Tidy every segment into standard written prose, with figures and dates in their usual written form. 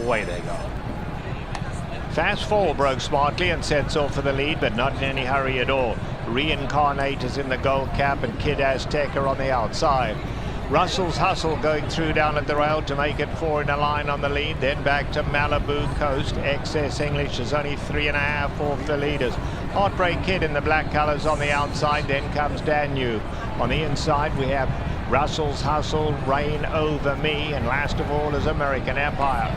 Away they go. Fast Fall broke smartly and sets off for the lead, but not in any hurry at all. Reincarnate is in the gold cap and Kid Azteca on the outside. Russell's Hustle going through down at the rail to make it 4 in a line on the lead. Then back to Malibu Coast. Excess English is only 3.5 off the leaders. Heartbreak Kid in the black colours on the outside. Then comes Danube. On the inside we have Russell's Hustle, Reign Over Me, and last of all is American Empire.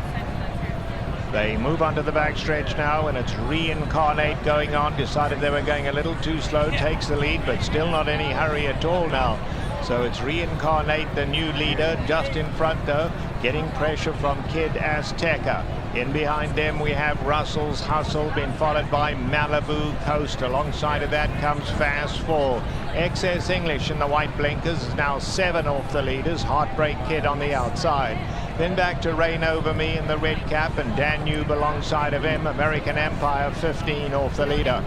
They move onto the backstretch now, and it's Reincarnate going on. Decided they were going a little too slow, takes the lead, but still not any hurry at all now. So it's Reincarnate, the new leader, just in front though, getting pressure from Kid Azteca. In behind them we have Russell's Hustle, been followed by Malibu Coast. Alongside of that comes Fast Fall. Excess English in the white blinkers is now 7 off the leaders. Heartbreak Kid on the outside. Then back to Reign Over Me in the red cap, and Danube alongside of him. American Empire 15 off the leader.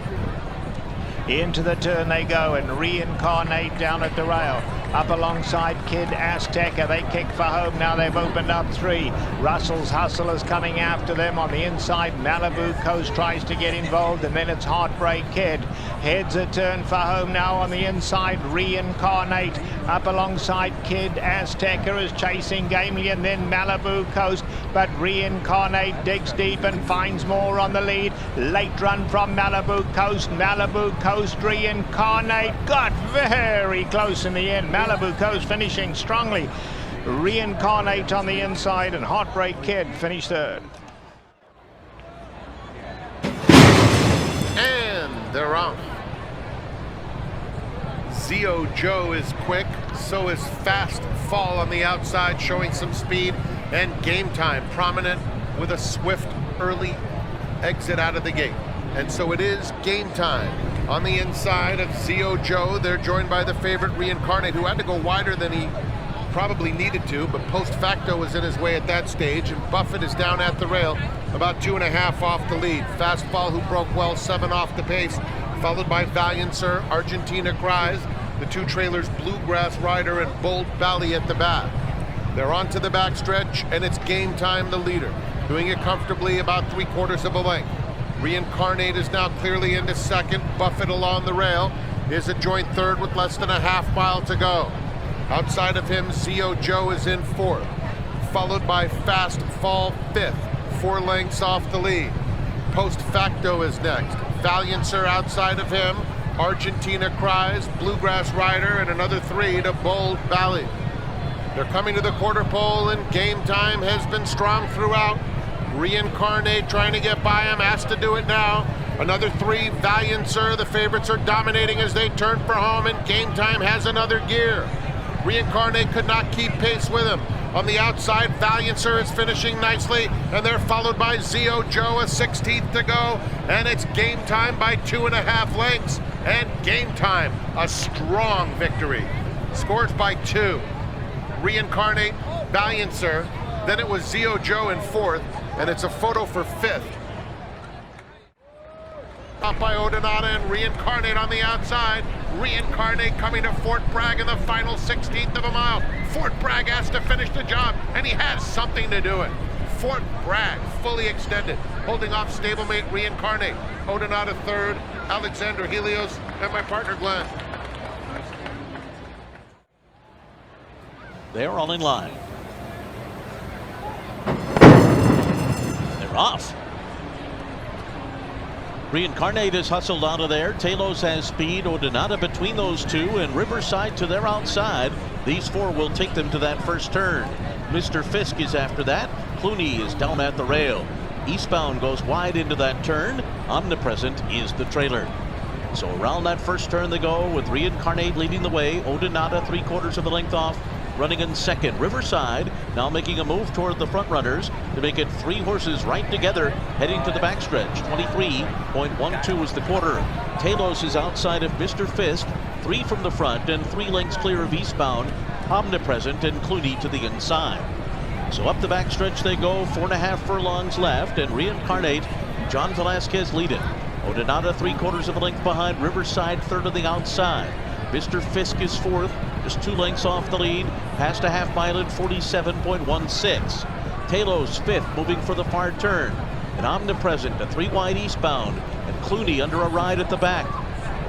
Into the turn they go, and Reincarnate down at the rail. Up alongside Kid Azteca, they kick for home now. They've opened up 3. Russell's Hustle is coming after them on the inside. Malibu Coast tries to get involved, and then it's Heartbreak Kid. Heads a turn for home now on the inside. Reincarnate up alongside Kid Azteca is chasing gamely, and then Malibu Coast, but Reincarnate digs deep and finds more on the lead. Late run from Malibu Coast. Malibu Coast, Reincarnate got very close in the end. Malibu Coast finishing strongly. Reincarnate on the inside, and Heartbreak Kid finished third. And they're off. Zio Joe is quick, so is Fast Fall on the outside, showing some speed, and Game Time prominent with a swift early exit out of the gate. And so it is Game Time on the inside of Zio Joe. They're joined by the favorite Reincarnate, who had to go wider than he probably needed to, but Post Facto was in his way at that stage, and Baffert is down at the rail, about 2.5 off the lead. Fast Fall, who broke well, 7 off the pace, followed by Valiant Sir, Argentina Cries, the 2 trailers, Bluegrass Rider and Bold Valley at the back. They're onto the backstretch, and it's Game Time, the leader, doing it comfortably, about 3/4 of a length. Reincarnate is now clearly into second. Baffert along the rail is a joint third with less than a half-mile to go. Outside of him, Zio Joe is in 4th, followed by Fast Fall 5th, 4 lengths off the lead. Post Facto is next. Valiant Sir outside of him. Argentina Cries, Bluegrass Rider, and another 3 to Bold Valley. They're coming to the quarter pole, and Game Time has been strong throughout. Reincarnate trying to get by him, has to do it now. Another 3, Valiant Sir. The favorites are dominating as they turn for home, and Game Time has another gear. Reincarnate could not keep pace with him. On the outside, Valiant Sir is finishing nicely, and they're followed by Zio Joe, a 16th to go, and it's Game Time by 2.5 lengths, and Game Time, a strong victory. Scores by 2. Reincarnate, Valiant Sir, then it was Zio Joe in 4th, and it's a photo for 5th. Up by Odonata and Reincarnate on the outside. Reincarnate coming to Fort Bragg in the final 16th of a mile. Fort Bragg has to finish the job, and he has something to do it. Fort Bragg fully extended, holding off stablemate Reincarnate. Odonata 3rd, Alexander Helios, and my partner Glenn. They're all in line. They're off. Reincarnate is hustled out of there. Talos has speed. Odonata between those 2, and Riverside to their outside. These 4 will take them to that first turn. Mr. Fisk is after that. Clooney is down at the rail. Eastbound goes wide into that turn. Omnipresent is the trailer. So around that first turn they go, with Reincarnate leading the way. Odonata 3/4 of a length off. running in second. Riverside now making a move toward the front runners to make it 3 horses right together heading to the backstretch. 23.12 is the quarter. Talos is outside of Mr. Fisk, 3 from the front and 3 lengths clear of eastbound Omnipresent and Clooney to the inside. So up the backstretch they go, 4.5 furlongs left, and Reincarnate, John Velasquez lead it. Odinata 3/4 of a length behind, Riverside third on the outside. Mr. Fisk is fourth, just 2 lengths off the lead, past a half mile at 47.16. Talos fifth, moving for the far turn. And Omnipresent, a 3 wide eastbound, and Clooney under a ride at the back.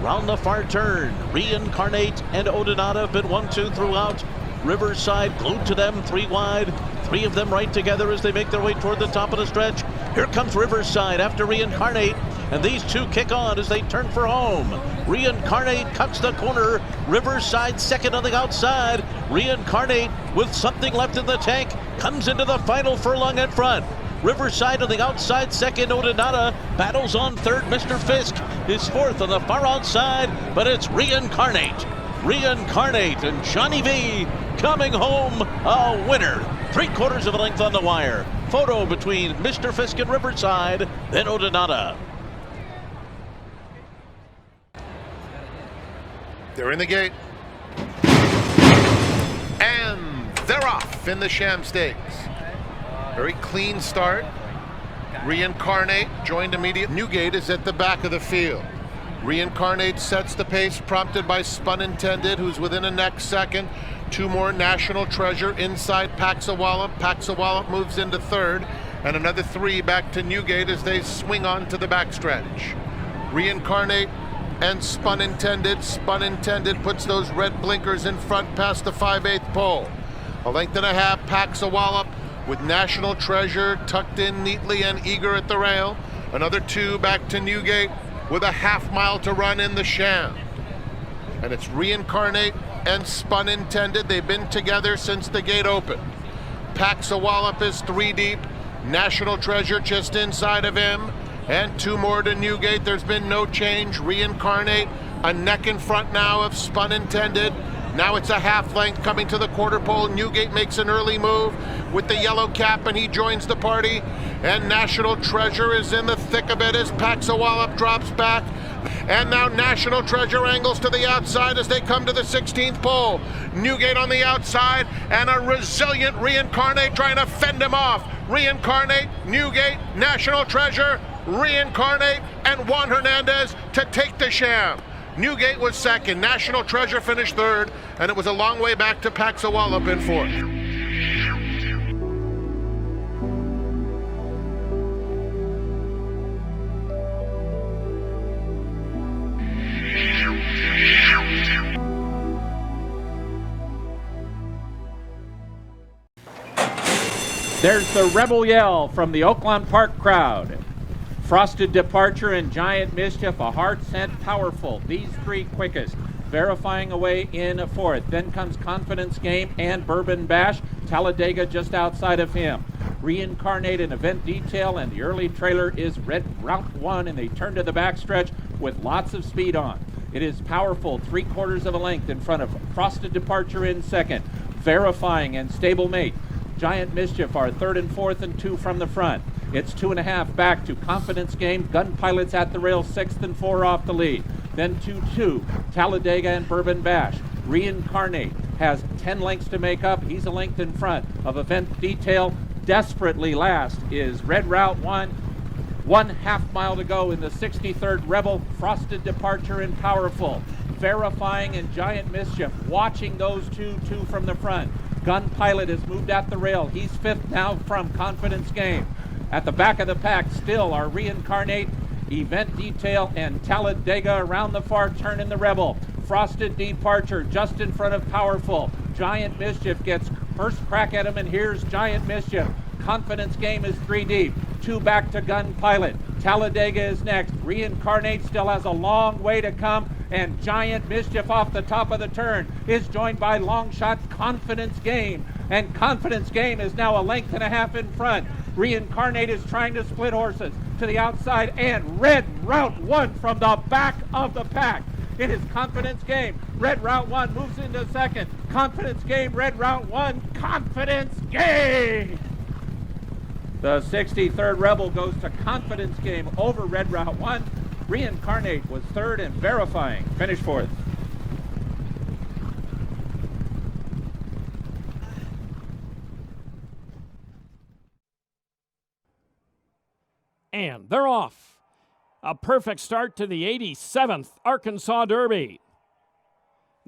Around the far turn, Reincarnate and Odinata have been 1-2 throughout. Riverside glued to them, 3 wide. 3 of them right together as they make their way toward the top of the stretch. Here comes Riverside after Reincarnate, and these 2 kick on as they turn for home. Reincarnate cuts the corner. Riverside second on the outside. Reincarnate, with something left in the tank, comes into the final furlong in front. Riverside on the outside second. Odinata battles on third. Mr. Fisk is fourth on the far outside, but it's Reincarnate. Reincarnate and Johnny V coming home a winner. 3/4 of a length on the wire. Photo between Mr. Fisk and Riverside, then Odinata. They're in the gate. And they're off in the Sham Stakes. Very clean start. Reincarnate joined immediate. Newgate is at the back of the field. Reincarnate sets the pace, prompted by Spun Intended, who's within a next second. 2 more, National Treasure inside Paxawallop. Paxawallop moves into third, and another 3 back to Newgate as they swing on to the backstretch. Reincarnate and Spun Intended. Spun Intended puts those red blinkers in front past the 5/8 pole. A length and a half, Paxawallop with National Treasure tucked in neatly and eager at the rail. Another 2 back to Newgate with a half mile to run in the Sham. And it's Reincarnate and Spun Intended. They've been together since the gate opened. Paxawallop is 3 deep. National Treasure just inside of him. And 2 more to Newgate. There's been no change. Reincarnate a neck in front now of Spun Intended. Now it's a half length coming to the quarter pole. Newgate makes an early move with the yellow cap, and he joins the party. And National Treasure is in the thick of it as Paxawallop drops back. And now National Treasure angles to the outside as they come to the 16th pole. Newgate on the outside, and a resilient Reincarnate trying to fend him off. Reincarnate, Newgate, National Treasure, Reincarnate, and Juan Hernandez to take the Sham. Newgate was second, National Treasure finished third, and it was a long way back to Paxawallop in fourth. There's the rebel yell from the Oakland Park crowd. Frosted Departure and Giant Mischief, a hard scent, powerful. These 3 quickest, verifying away in a fourth. Then comes Confidence Game and Bourbon Bash. Talladega just outside of him. Reincarnate and Event Detail, and the early trailer is Red Route 1, and they turn to the backstretch with lots of speed on. It is powerful, 3/4 of a length in front of Frosted Departure in second. Verifying and Stablemate. Giant Mischief are third and fourth, and 2 from the front. It's 2.5 back to Confidence Game. Gun Pilots at the rail, 6th and 4 off the lead. Then 2-2, Talladega and Bourbon Bash. Reincarnate has 10 lengths to make up. He's a length in front of Event Detail. Desperately last is Red Route 1. 1/2 mile to go in the 63rd Rebel. Frosted Departure and Powerful. Verifying and Giant Mischief watching those 2 from the front. Gun Pilot has moved at the rail. He's 5th now from Confidence Game. At the back of the pack still are Reincarnate, Event Detail, and Talladega around the far turn in the Rebel. Frosted Departure just in front of Powerful. Giant Mischief gets first crack at him, and here's Giant Mischief. Confidence Game is 3 deep. 2 back to Gun Pilot. Talladega is next. Reincarnate still has a long way to come, and Giant Mischief off the top of the turn is joined by long shot Confidence Game. And Confidence Game is now a length and a half in front. Reincarnate is trying to split horses to the outside, and Red Route 1 from the back of the pack. It is Confidence Game Red Route 1 moves into second. Confidence Game, Red Route 1, Confidence Game! The 63rd Rebel goes to Confidence Game over Red Route 1. Reincarnate was third and Verifying finished fourth. And they're off. A perfect start to the 87th Arkansas Derby.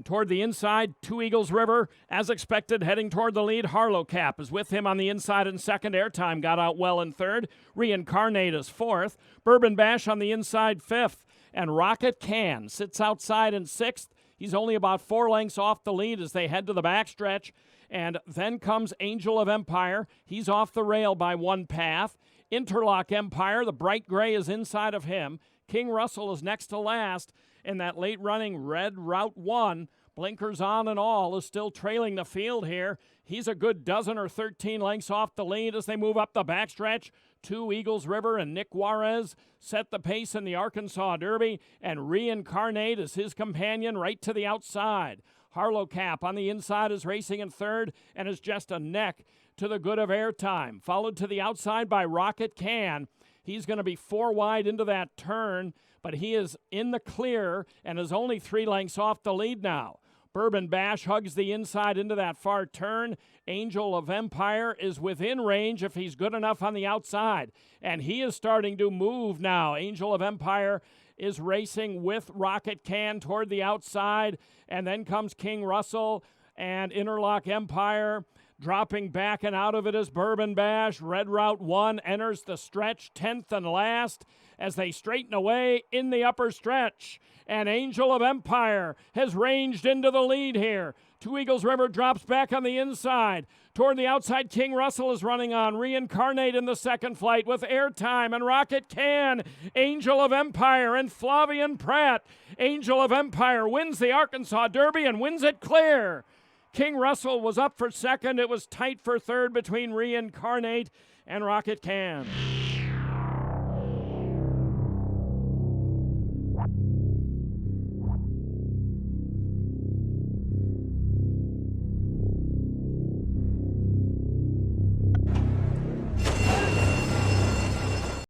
Toward the inside, Two Eagles River, as expected, heading toward the lead. Harlow Cap is with him on the inside in second. Airtime got out well in third. Reincarnate is fourth. Bourbon Bash on the inside fifth. And Rocket Can sits outside in sixth. He's only about 4 lengths off the lead as they head to the backstretch. And then comes Angel of Empire. He's off the rail by 1 path. Interlock Empire, the bright gray, is inside of him. King Russell is next to last. And that late running Red Route 1, blinkers on and all, is still trailing the field here. He's a good 12 or 13 lengths off the lead as they move up the backstretch. Two Eagles River and Nick Juarez set the pace in the Arkansas Derby, and Reincarnate is his companion right to the outside. Harlow Cap on the inside is racing in third and is just a neck to the good of Airtime. Followed to the outside by Rocket Can. He's going to be 4 wide into that turn, but he is in the clear and is only 3 lengths off the lead now. Bourbon Bash hugs the inside into that far turn. Angel of Empire is within range if he's good enough on the outside, and he is starting to move now. Angel of Empire is racing with Rocket Can toward the outside, and then comes King Russell and Interlock Empire. Dropping back and out of it is Bourbon Bash. Red Route 1 enters the stretch 10th and last as they straighten away in the upper stretch. And Angel of Empire has ranged into the lead here. Two Eagles River drops back on the inside. Toward the outside, King Russell is running on. Reincarnate in the second flight with Airtime and Rocket Can. Angel of Empire and Flavian Pratt. Angel of Empire wins the Arkansas Derby and wins it clear. King Russell was up for second. It was tight for third between Reincarnate and Rocket Can.